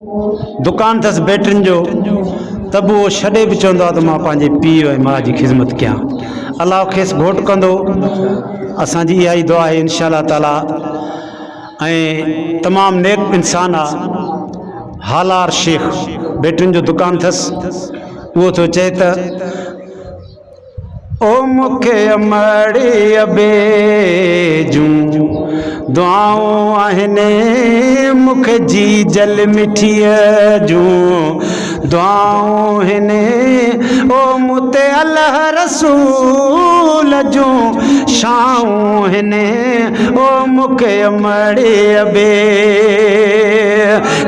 दुकान अथसि बैटरियुनि जो त बि उहो छॾे बि चवंदो आहे त मां पंहिंजे पीउ ऐं माउ जी ख़िदमत कयां। अलाह खेसि घोट कंदो। असांजी इहा ई दुआ आहे इंशा अल्लाह ताला। ऐं तमामु नेक इंसान आहे। हालार शेख बैटरियुनि जो दुकान अथसि। उहो थो चए त ओ मूंखे अमड़ी अबे जूं दुआऊं आहिनि, मूंखे जी जल मिठीअ जूं दुआऊं आहिनि। ओ मुते अल्लाह रसूल जूं शाऊं आहिनि। ओ मूंखे अमड़ी अबे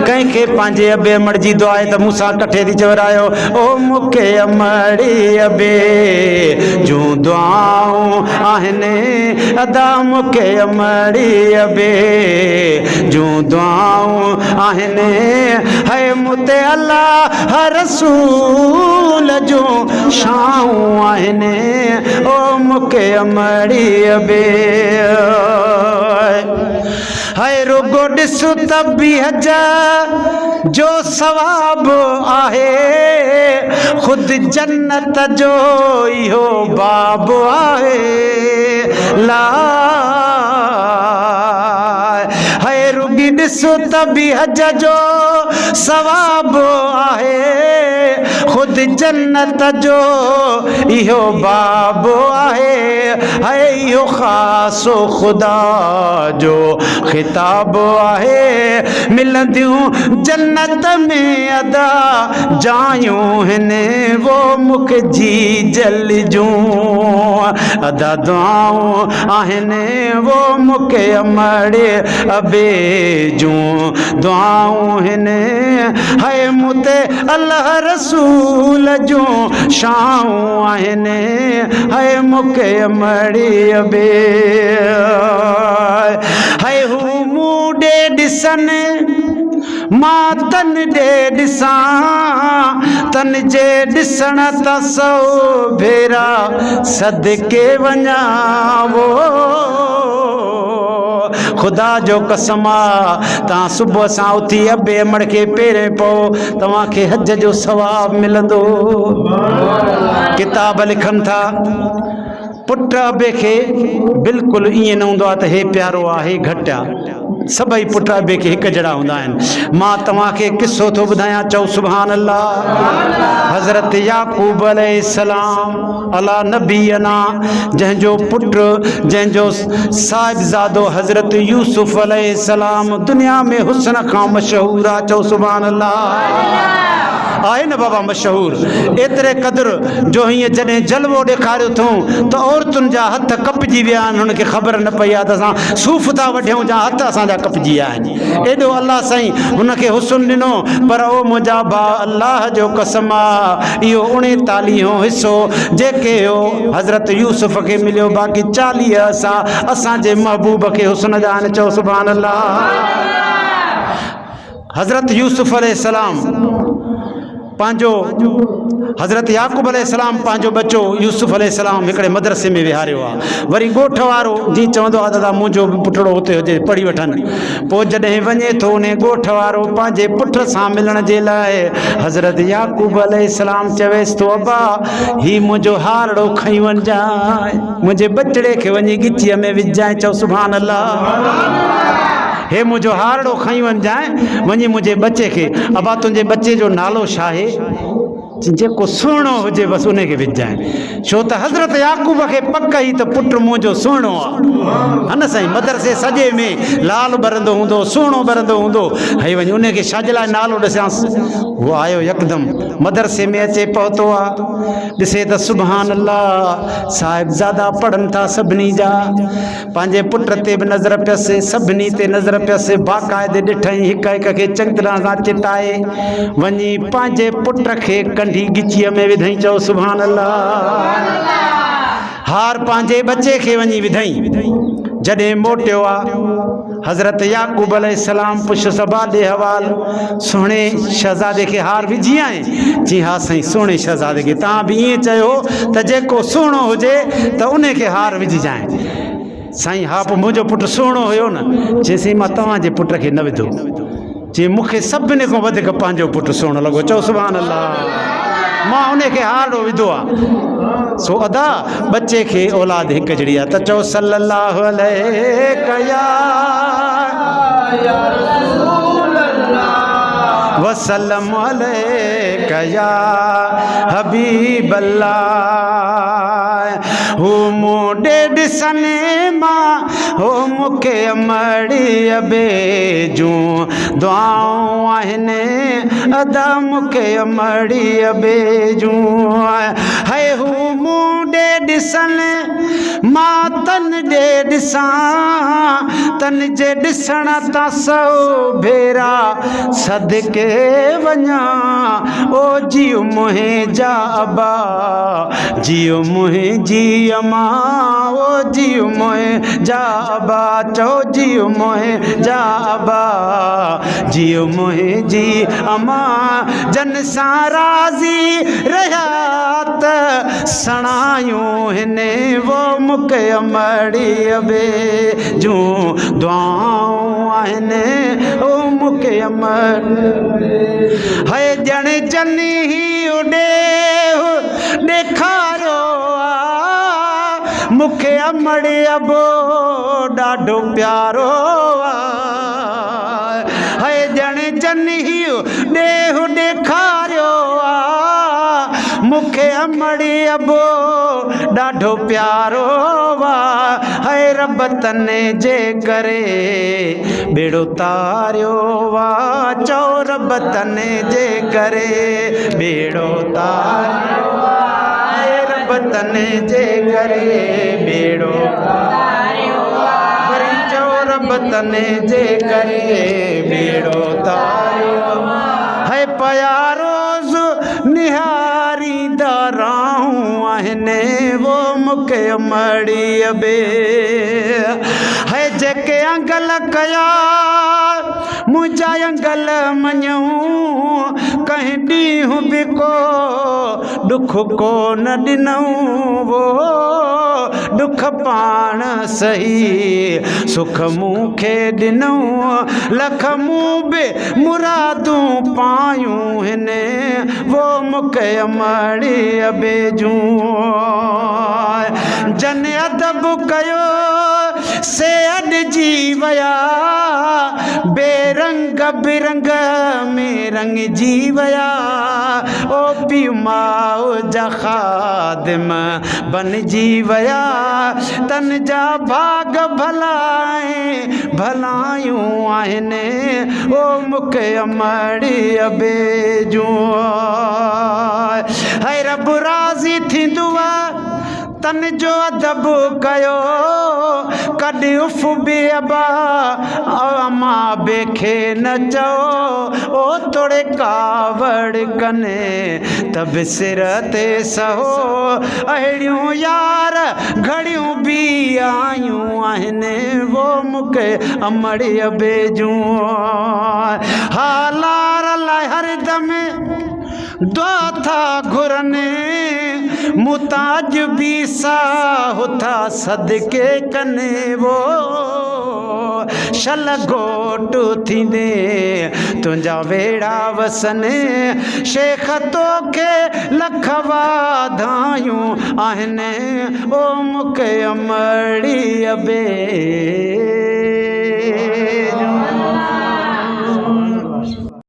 कंहिंखे पंहिंजे अबे अमड़ जी दुआ आहे त मूंसां कठे थी चवरायो ओ मूंखे अमड़ी अबे जूं दुआऊं आहिनि। अदा मूंखे अमड़ी अबे जूं दुआऊं आहिनि। है मुते अल्लाह रसूल जूं शाऊं आहिनि। ओ मूंखे अमड़ी अबे है रुगो ॾिसो त बि हज जो सवाब आहे, ख़ुदि जन्नत जो इहो बाब आहे। ला है रुगी ॾिसो त बि हज जो सवाब आहे, ख़ुदि जन्नत जो इहो बाब आहे। है इहो ख़ासो ख़ुदा जो ख़िताब आहे। मिलंदियूं जन्नत में अदा जायूं हिने, वो मूंखे जी जल जूं अदा दुआऊं आहिनि। वो मूंखे अमड़े अबे जूं दुआऊं हिने। है मुते अल्लाह रसूल जूं शाऊं आहिनि। है मूंखे अमड़ी अबे है हू मूं ॾे ॾिसनि मां तन ॾे ॾिसां, तन जे ॾिसण त सौ भेरा सदके वञा। वो ख़ुदा जो कसम आहे तव्हां सुबुह सां उथी अबे अमड़ खे पेरे पओ तव्हांखे हज जो सवाब मिलंदो। किताब लिखनि था पुट अबे खे बिल्कुलु ईअं न हूंदो आहे त हे प्यारो आहे हे घटि आहे। सभई पुट अबे खे हिकु जहिड़ा हूंदा आहिनि। मां तव्हांखे किसो थो ॿुधायां, चओ सुभान अल्लाह। हज़रत याकूब अलैहिस्सलाम अला नबीना जंहिंजो पुटु जंहिंजो साहिबज़ादो हज़रत यूसुफ अलैहिस्सलाम दुनिया में हुस्न खां मशहूर आहे। चओ सुभान अल्लाह। आहे न बाबा मशहूर एतिरे क़दुरु जो हीअं जॾहिं जलवो ॾेखारियो अथऊं त औरतुनि जा हथ कपिजी विया आहिनि। हुनखे ख़बर न पई आहे त असां सूफ़ था वढियूं जा हथ असांजा कपिजी विया आहिनि। एॾो अलाह साईं हुनखे हुस्न ॾिनो। पर ओ मुंहिंजा भाउ अलाह जो कसम आहे इहो 39 हिसो जेके हो हज़रत यूसुफ खे मिलियो, बाक़ी 40 असांजे महबूब खे हुस्न जा आहिनि। चओ सुभान अल्लाह। हज़रत यूसुफ अलैहिस्सलाम पंहिंजो हज़रत याकूब अलैहिस्सलाम पंहिंजो बच्चो यूसुफ अलैहिस्सलाम हिकिड़े मदरसे में विहारियो आहे। वरी ॻोठ वारो जीअं चवंदो आहे दादा मुंहिंजो बि पुटड़ो हुते हुजे पढ़ी वठनि। पोइ जॾहिं वञे थो उन ॻोठ वारो पंहिंजे पुट सां मिलण जे लाइ हज़रत याकूब अलैहिस्सलाम चवेसि थो अबा ही मुंहिंजो हारड़ो खई वञजांइ, मुंहिंजे बचड़े खे वञी गिचीअ में विझजांइ। चओ सुभान अल्लाह। हे मुंहिंजो हारड़ो खई वञजांइ वञी मुंहिंजे बचे खे। अबा तुंहिंजे बचे जो नालो छा आहे? जेको सुहिणो हुजे बसि उन खे विझजांइ। छो त हज़रत याकूब खे पक ई त पुटु मुंहिंजो सुहिणो आहे। हा न साईं, मदरसे सॼे में लाल ॿरंदो हूंदो सुहिणो ॿरंदो हूंदो। हई वञी उन खे छाजे लाइ नालो ॾिसांसि। उहो आयो यकदमि मदरसे में अचे पहुतो आहे। ॾिसे त सुभान अल्लाह साहिबज़ादा पढ़नि था सभिनी जा। पंहिंजे पुट ते बि नज़र पियसि, सभिनी ते नज़र पियसि। बाक़ाइदे ॾिठई हिक हिक खे चङी तरह सां चिताए वञी पंहिंजे पुट खे कंढी गिचीअ में विधई। चओ सुभान अल्लाह। हार पंहिंजे बचे खे वञी विधई। जॾहिं मोटियो आहे हज़रत याकूब अलैहिस्सलाम पुछ सबा ॾे हवाल सुहिणे शहज़ादे खे हार विझी आए? जी हा साईं, सुहिणे शहज़ादे खे। तव्हां बि ईअं चयो त जेको सुहिणो हुजे त उन खे हार विझजांइ। साईं हा पोइ मुंहिंजो पुटु सुहिणो हुयो न। चईंसि मां तव्हांजे पुट खे न विधो। जे मूंखे सभिनी खां वधीक पंहिंजो पुटु सुहिणो लॻो। चओ सुभान अल्लाह। मां उन खे हारो विधो आहे। सो अदा बच्चे खे औलाद हिकु जहिड़ी आहे। त चओ सल्लल्लाहु अलैहि वसल्लम अलैका या हबीब अल्लाह। हो मोडे ॾिसने मां हो मूंखे अमड़ी अबे जूं दुआऊं आहिनि अदा मूंखे अमड़ी अबे जूं है। हू मूंडे ॾिसन मां तन ॾे ॾिसां तन जे ॾिसण तां सौ भेरा सदके वञा। ओ जियो मुंहिंजा अबा जियो मुंहिंजी अमा ओ जियो मुंहिंजा अबा। चओ जियो मुंहिंजा अबा जियो मुंहिंजी अमा। जन सां राज़ी रहिया त सणायूं हिन वो मूंखे अमड़ी अबे जूं दुआऊं आहिनि ओ मूंखे अमड़ है। ॼण जनी ही उॾे ॾेखारियो मूंखे अमड़ी अबो ॾाढो प्यारो है। ॼण जनी ही ॾेखारियो मूंखे अमड़ी अबो ॾाढो प्यारो है। रब तने जे करे बेड़ो तारियो चओ रब तने जे करे बेड़ो तारियो रब तने जे करे बेड़ो तारियो वरी चओ रब तने जे करे बेड़ो तारियो है। पया रोज़ निहारींदा रहूं आहिनि वो मूंखे अमड़ी अबे है। जेके अंगल कया मुंहिंजा अंगल मञूं कंहिं ॾींहुं बि को दुख को न ॾिनऊं वो दुख पाण सही सुख मूंखे ॾिनऊं। लख मूं बि मुरादूं पायूं हिन वो मूंखे अमड़ी अबे जूं। जन अदब कयो से अॾिजी विया बेरंग बिरंग में रंगजी विया। ओ पीउ माउ जा ख़ादिम बनजी विया तन जा भाग भलाए भलायूं आहिनि ओ मूंखे अमड़ी अबे जूं है। रब राज़ी थींदो तन जो अदब कयो कॾहिं उफ बि अबा अमा बेखे न चओ ओ तोड़े कावड़ कने तब सिर ते सहो। अहिड़ियूं यार घड़ियूं बि आयूं आहिनि वो मूंखे अमड़ी अबे जूं। हालार लाइ हरदम दुआ था घुरने मुताज भी साहुथा सदके कने वो शल गोट थींदे तुंहिंजा वेड़ा वसने शेख तोखे लख वाधायूं आहिनि ओ मूंखे अमड़ी अबे।